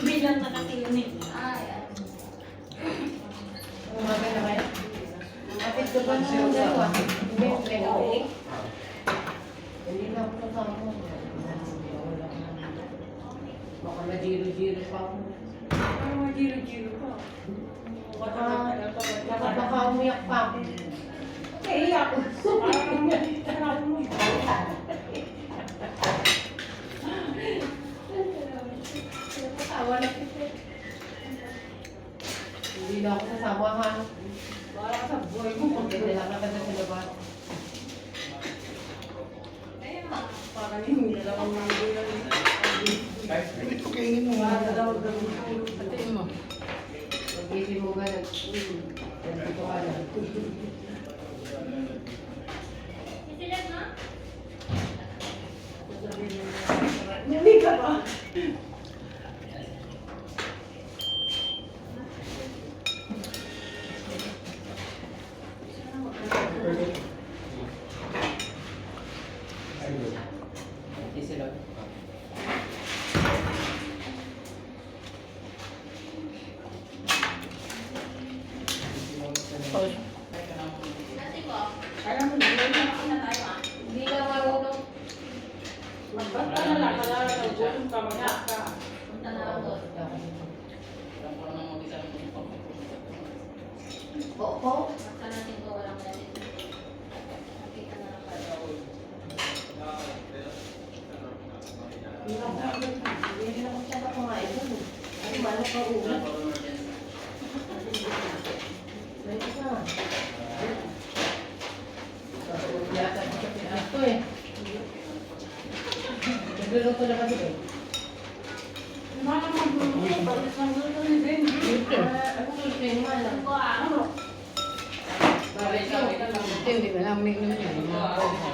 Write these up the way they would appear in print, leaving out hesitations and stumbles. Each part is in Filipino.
Bilang na kasi yun eh. Kapit ka ba ng dalawa? Hindi na ako natama. Baka na-jiro-jiro pa ako. Ano mga giro-giro pa? Baka umiyak pa ako. Eh, ako. Parang tanawin mo yun. Tawa na kita. Hindi na ako sasamahan. Para sa buhay mo. Hindi lang nakita sa labas. Parang yung dalawang mangulang. Ito kainin mo. Patiin mo. Pag-isip mo ganun. Ganito ka na. Hindi ka ba? Alam mo, Hindi ka marunong. magbasta na lang. Kailangan na gutom ka, mag-aak ka. Opo. Hindi na ako siya kumain doon. Ay, malo ka ulit. Dito ka. Yata ko sa pinato eh. Nagluluto na kasi eh. Mana magluluto, bakit magluluto ni Ben? Ako gusto yung malam. Ano? Bakit ikaw? Hindi ba lang may naman yan, mga coco.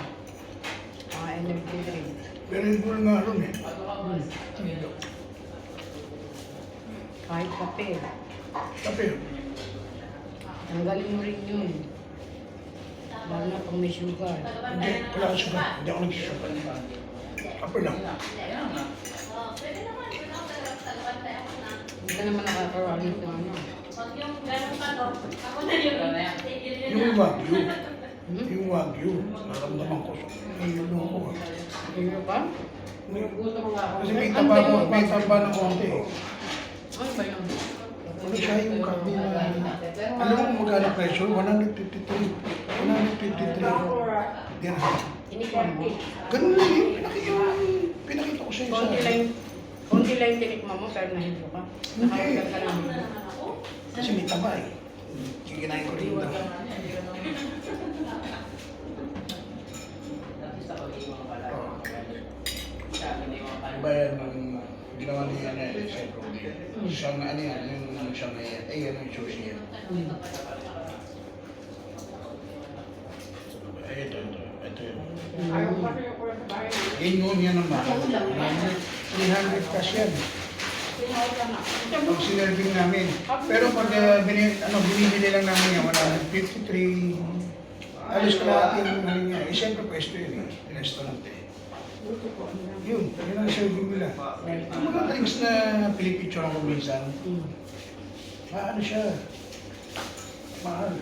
Mga energy drink. Pero yung bull nga ron eh. Kahit kape. Kape. Tanggalin mo rin yun. Lalo na pag may sugar. Hindi, wala akong sugar. Hindi ako nagsusugar. Kape lang. Hindi ka naman nakakaroon ng ano. Yung wagyu. Yung wagyu. Naramdaman ko. Yung ko. Iyo ka? Gusto mo nga ako. Kasi may taba ng konti eh. Ano ba yun? Ano siya yung kape na... Alam mo kung magkano presyo? 153. 153. Dirham. Tinikman mo? Ganun lang yun. Pinakita ko sa Konti lang yung tinikman mo pero nahibo ka. Nakakagal ka lang. Kasi may taba eh. Kikinain ko rin ito. Iba yan ng ginawa niya na yan sa Brody. Siyang ano yan, yung siyang yan. Ay, yan yung sushi yan. Ay, ito yun. Ayaw pa kayo ko sa bahay. Ingon yan ang mahal. 300 cash yan. Pag sinerving namin. Pero pag binibili lang namin yan, 153. Alis ka lahat yung ano niya. Eh, siyempre pwesto yun eh. Restaurant eh. Yun ang serving nila. Yung mga drinks na pinipicture ako minsan, maano siya. Mahal.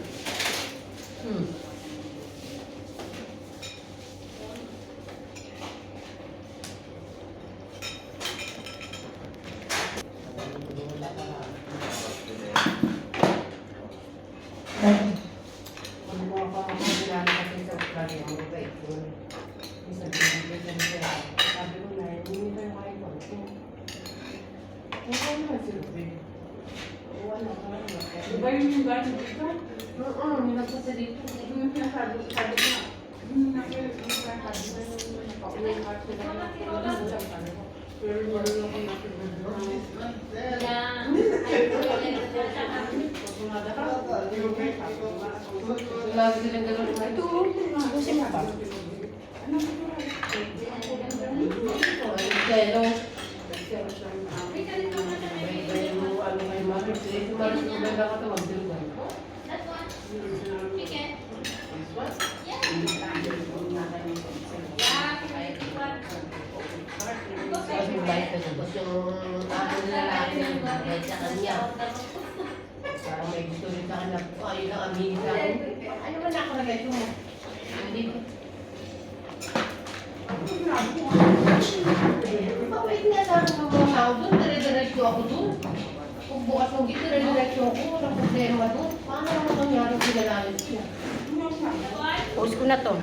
Ang mga pangangailangan kasi sa Australia, ang mabait doon. Isa binibigyan siya. Sabi ko na, hindi na yung kain ko. Ano naman si Ruben? Wala ka naman. Di ba yung gano'n dito? Oo, nilagpas sa dito. Yung sinasabi ko na. Pauwi ka sila. Pero wala na ko Lagi silang gano'n. Ito, pa. Pero, ano kayo Maris? Si Maris, maganda ka ito magdilgan. Kasi bait na tapos yung ako na lalaki na bait sa kanya. Parang may gusto rin sa kanya. Ayun lang, aminin sa akin. Ano man ako na ito mo? Hindi ko. Mabait nga sa akin ng mga tao doon. Dire-diretso ako doon. Kung bukas ng git, dire-diretso ako. Walang problema doon. Paano naman nangyari kung nalalit siya? Post ko na to.